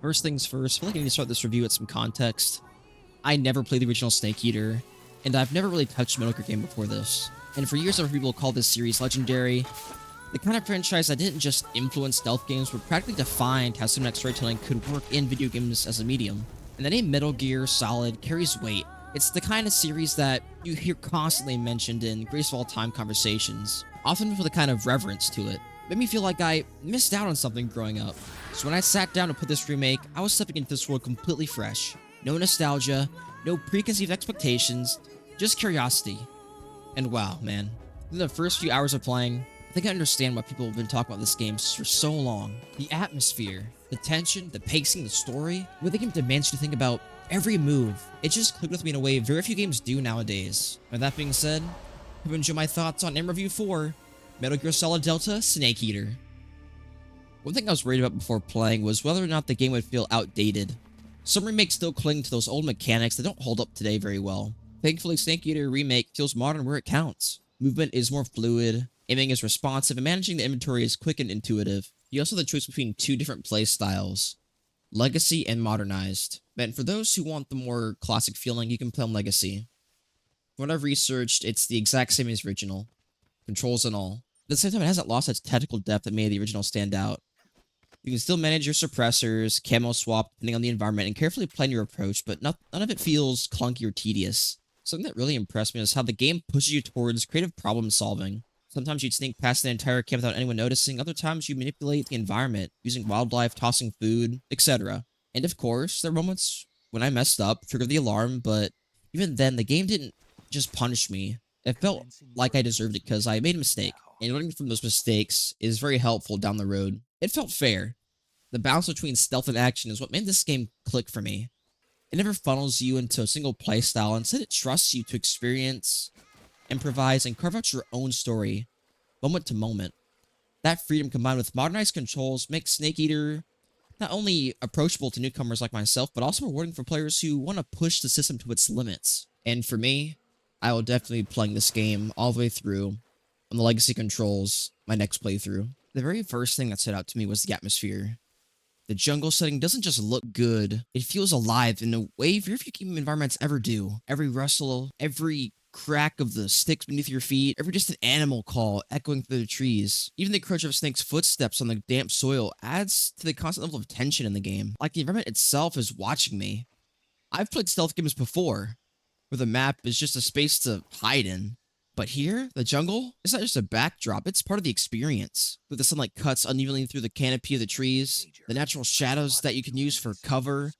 First things first, I feel like I need to start this review with some context. I never played the original Snake Eater, and I've never really touched a Metal Gear game before this. And for years, other people call this series legendary, the kind of franchise that didn't just influence stealth games, but practically defined how cinematic storytelling could work in video games as a medium. And the name Metal Gear Solid carries weight. It's the kind of series that you hear constantly mentioned in greatest of all time conversations, often with a kind of reverence to it. It made me feel like I missed out on something growing up. So when I sat down to put this remake, I was stepping into this world completely fresh. No nostalgia, no preconceived expectations, just curiosity. And wow, man. In the first few hours of playing, I think I understand why people have been talking about this game for so long. The atmosphere, the tension, the pacing, the story, where the game demands you to think about every move. It just clicked with me in a way very few games do nowadays. With that being said, hope you enjoy my thoughts on Review 4, Metal Gear Solid Delta Snake Eater. One thing I was worried about before playing was whether or not the game would feel outdated. Some remakes still cling to those old mechanics that don't hold up today very well. Thankfully, Snake Eater Remake feels modern where it counts. Movement is more fluid, aiming is responsive, and managing the inventory is quick and intuitive. You also have the choice between two different play styles, Legacy and Modernized. And for those who want the more classic feeling, you can play on Legacy. From what I've researched, it's the exact same as original, controls and all. At the same time, it hasn't lost its technical depth that made the original stand out. You can still manage your suppressors, camo swap depending on the environment, and carefully plan your approach, but none of it feels clunky or tedious. Something that really impressed me is how the game pushes you towards creative problem solving. Sometimes you'd sneak past an entire camp without anyone noticing, other times you manipulate the environment, using wildlife, tossing food, etc. And of course, there are moments when I messed up, triggered the alarm, but even then, the game didn't just punish me. It felt like I deserved it because I made a mistake, and learning from those mistakes is very helpful down the road. It felt fair. The balance between stealth and action is what made this game click for me. It never funnels you into a single playstyle, instead it trusts you to experience, improvise, and carve out your own story, moment to moment. That freedom combined with modernized controls makes Snake Eater not only approachable to newcomers like myself, but also rewarding for players who want to push the system to its limits. And for me, I will definitely be playing this game all the way through on the legacy controls my next playthrough. The very first thing that stood out to me was the atmosphere. The jungle setting doesn't just look good, it feels alive in a way very few game environments ever do. Every rustle, every crack of the sticks beneath your feet, every distant animal call echoing through the trees. Even the crunch of a snake's footsteps on the damp soil adds to the constant level of tension in the game. Like the environment itself is watching me. I've played stealth games before, where the map is just a space to hide in. But here, the jungle, it's not just a backdrop, it's part of the experience. Where the sunlight cuts unevenly through the canopy of the trees, the natural shadows that you can use for cover,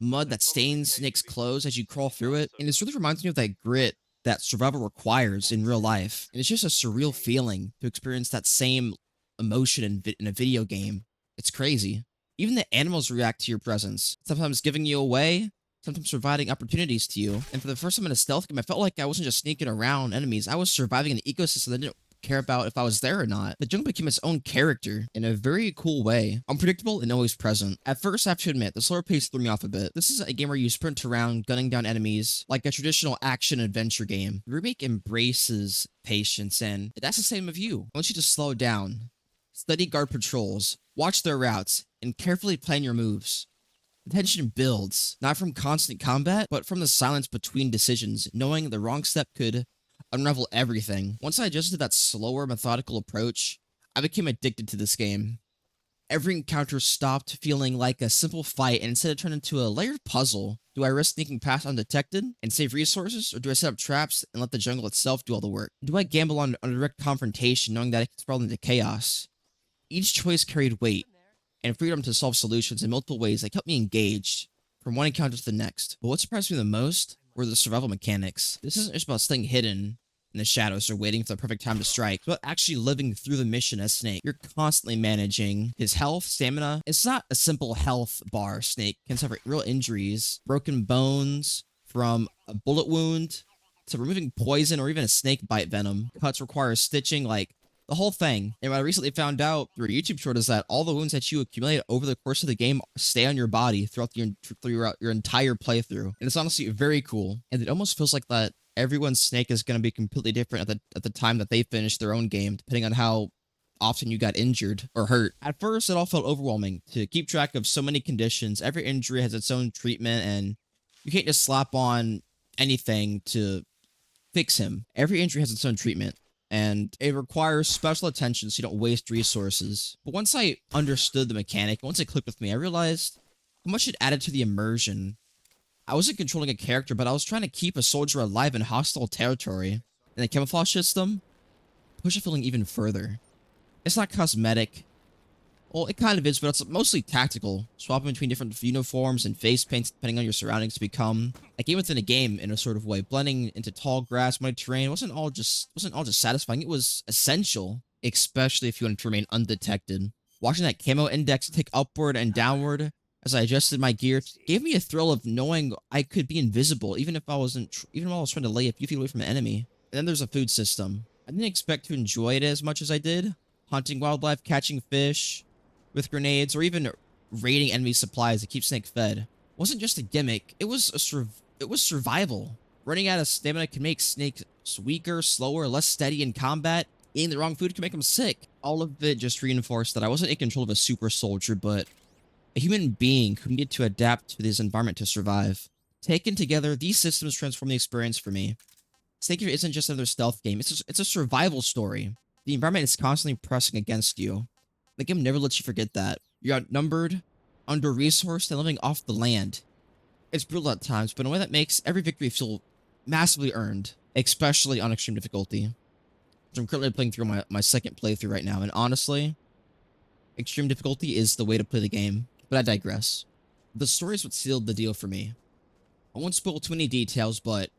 mud that stains Snake's clothes as you crawl through it, and this really reminds me of that grit that survival requires in real life. And it's just a surreal feeling to experience that same emotion in a video game. It's crazy. Even the animals react to your presence, sometimes giving you away, sometimes providing opportunities to you. And for the first time in a stealth game, I felt like I wasn't just sneaking around enemies. I was surviving an ecosystem that didn't care about if I was there or not. The jungle became its own character in a very cool way, unpredictable and always present. At first, I have to admit, the slower pace threw me off a bit. This is a game where you sprint around, gunning down enemies, like a traditional action-adventure game. The remake embraces patience, and that's the same of you. I want you to slow down, study guard patrols, watch their routes, and carefully plan your moves. The tension builds, not from constant combat, but from the silence between decisions, knowing the wrong step could unravel everything. Once I adjusted to that slower, methodical approach, I became addicted to this game. Every encounter stopped feeling like a simple fight and instead it turned into a layered puzzle. Do I risk sneaking past undetected and save resources, or do I set up traps and let the jungle itself do all the work? Do I gamble on a direct confrontation knowing that it can spiral into chaos? Each choice carried weight and freedom to solve solutions in multiple ways that kept me engaged from one encounter to the next. But what surprised me the most were the survival mechanics. This isn't just about staying hidden in the shadows or waiting for the perfect time to strike, but actually living through the mission as Snake. You're constantly managing his health, stamina. It's not a simple health bar. Snake can suffer real injuries, broken bones from a bullet wound to removing poison or even a snake bite venom. Cuts require stitching, like the whole thing. And what I recently found out through a YouTube short is that all the wounds that you accumulate over the course of the game stay on your body throughout your entire playthrough. And it's honestly very cool. And it almost feels like that everyone's snake is going to be completely different at the time that they finish their own game, depending on how often you got injured or hurt. At first, it all felt overwhelming to keep track of so many conditions. Every injury has its own treatment, and you can't just slap on anything to fix him. Every injury has its own treatment, and it requires special attention so you don't waste resources. But once I understood the mechanic, once it clicked with me, I realized how much it added to the immersion. I wasn't controlling a character, but I was trying to keep a soldier alive in hostile territory. And the camouflage system pushed the feeling even further. It's not cosmetic. Well, it kind of is, but it's mostly tactical, swapping between different uniforms and face paints depending on your surroundings to become a game within a game in a sort of way. Blending into tall grass, muddy terrain wasn't all just satisfying. It was essential, especially if you wanted to remain undetected. Watching that camo index tick upward and downward as I adjusted my gear gave me a thrill of knowing I could be invisible, even if I wasn't, even while I was trying to lay a few feet away from an enemy. And then there's a food system. I didn't expect to enjoy it as much as I did. Hunting wildlife, catching fish with grenades, or even raiding enemy supplies to keep Snake fed wasn't just a gimmick. It was survival. Running out of stamina can make Snake weaker, slower, less steady in combat. Eating the wrong food can make him sick. All of it just reinforced that I wasn't in control of a super soldier, but a human being who needed to adapt to this environment to survive. Taken together, these systems transform the experience for me. Snake Eater isn't just another stealth game. It's a survival story. The environment is constantly pressing against you. The game never lets you forget that. You're outnumbered, under-resourced, and living off the land. It's brutal at times, but in a way that makes every victory feel massively earned, especially on extreme difficulty. So I'm currently playing through my second playthrough right now, and honestly, extreme difficulty is the way to play the game, but I digress. The story is what sealed the deal for me. I won't spoil too many details, but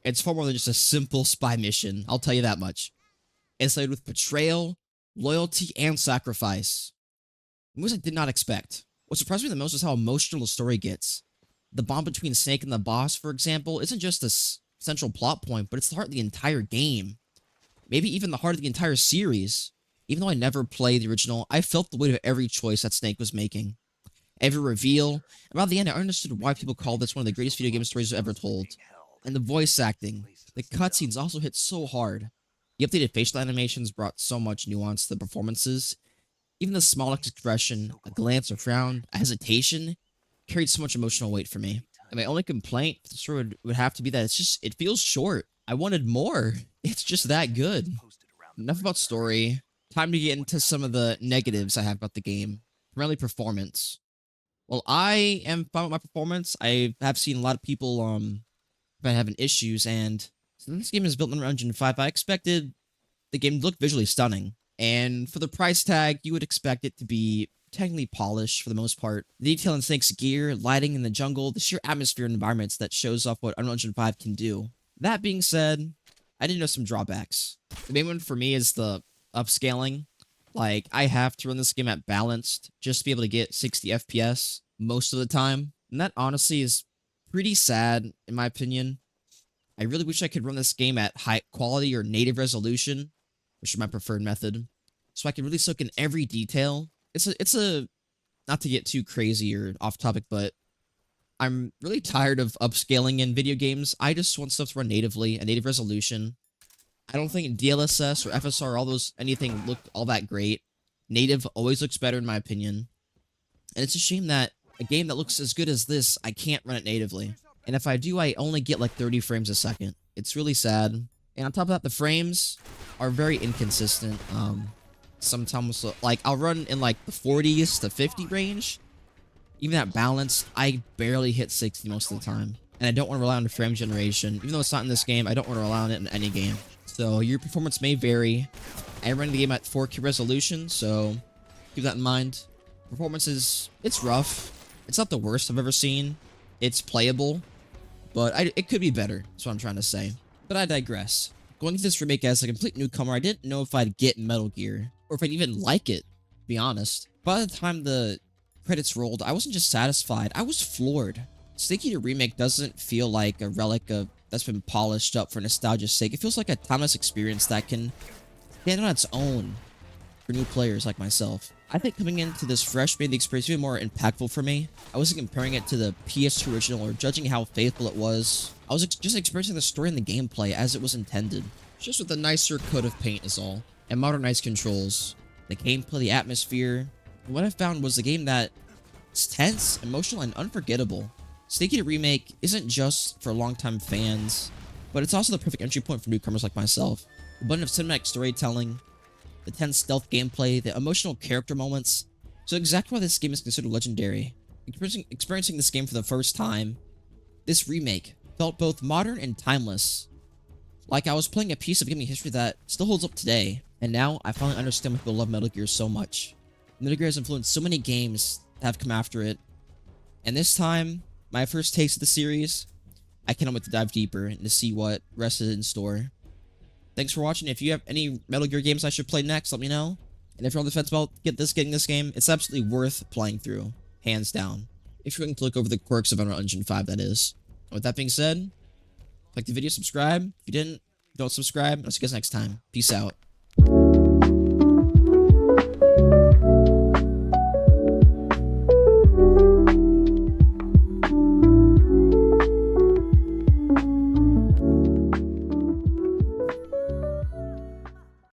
it's far more than just a simple spy mission, I'll tell you that much. It's laid with betrayal, loyalty, and sacrifice. Moves I did not expect. What surprised me the most is how emotional the story gets. The bond between Snake and the boss, for example, isn't just a central plot point, but it's the heart of the entire game. Maybe even the heart of the entire series. Even though I never played the original, I felt the weight of every choice that Snake was making. Every reveal, and by the end, I understood why people call this one of the greatest video game stories ever told. And the voice acting, the cutscenes also hit so hard. The updated facial animations brought so much nuance to the performances. Even the smallest expression, a glance, a frown, a hesitation, carried so much emotional weight for me. And my only complaint for the story would have to be that it feels short. I wanted more. It's just that good. Enough about story. Time to get into some of the negatives I have about the game. Primarily performance. Well, I am fine with my performance. I have seen a lot of people having issues, and since this game is built in Unreal Engine 5, I expected the game to look visually stunning. And for the price tag, you would expect it to be technically polished for the most part. The detail in Snake's gear, lighting in the jungle, the sheer atmosphere and environments that shows off what Unreal Engine 5 can do. That being said, I did know some drawbacks. The main one for me is the upscaling. Like, I have to run this game at balanced just to be able to get 60 FPS most of the time. And that honestly is pretty sad, in my opinion. I really wish I could run this game at high quality or native resolution, which is my preferred method, so I can really soak in every detail. It's a not to get too crazy or off topic, but I'm really tired of upscaling in video games. I just want stuff to run natively, a native resolution. I don't think DLSS or FSR, all those, anything looked all that great. Native always looks better in my opinion. And it's a shame that a game that looks as good as this, I can't run it natively. And if I do, I only get like 30 frames a second. It's really sad. And on top of that, the frames are very inconsistent. Sometimes, like, I'll run in like the 40s to 50 range. Even at balanced, I barely hit 60 most of the time. And I don't want to rely on the frame generation. Even though it's not in this game, I don't want to rely on it in any game. So your performance may vary. I run the game at 4K resolution, so keep that in mind. Performance is, it's rough. It's not the worst I've ever seen. It's playable, but it could be better. That's what I'm trying to say. But I digress. Going into this remake as a complete newcomer, I didn't know if I'd get Metal Gear, or if I'd even like it, to be honest. By the time the credits rolled, I wasn't just satisfied, I was floored. Snake Eater Remake doesn't feel like a relic of that's been polished up for nostalgia's sake. It feels like a timeless experience that can stand on its own for new players like myself. I think coming into this fresh made the experience even more impactful for me. I wasn't comparing it to the PS2 original or judging how faithful it was. I was just experiencing the story and the gameplay as it was intended. Just with a nicer coat of paint is all, and modernized controls. the gameplay, the atmosphere. And what I found was a game that is tense, emotional, and unforgettable. Snake Eater Remake isn't just for longtime fans, but it's also the perfect entry point for newcomers like myself. The blend of cinematic storytelling, the tense stealth gameplay, the emotional character moments. So exactly why this game is considered legendary. Experiencing this game for the first time, this remake felt both modern and timeless. Like I was playing a piece of gaming history that still holds up today. And now I finally understand why people love Metal Gear so much. Metal Gear has influenced so many games that have come after it. And this time, my first taste of the series, I cannot wait to dive deeper and to see what rest is in store. Thanks for watching. If you have any Metal Gear games I should play next, let me know. And if you're on the fence about getting this game, it's absolutely worth playing through, hands down. If you're willing to look over the quirks of Unreal Engine 5, that is. And with that being said, like the video, subscribe. If you didn't, don't subscribe. I'll see you guys next time. Peace out.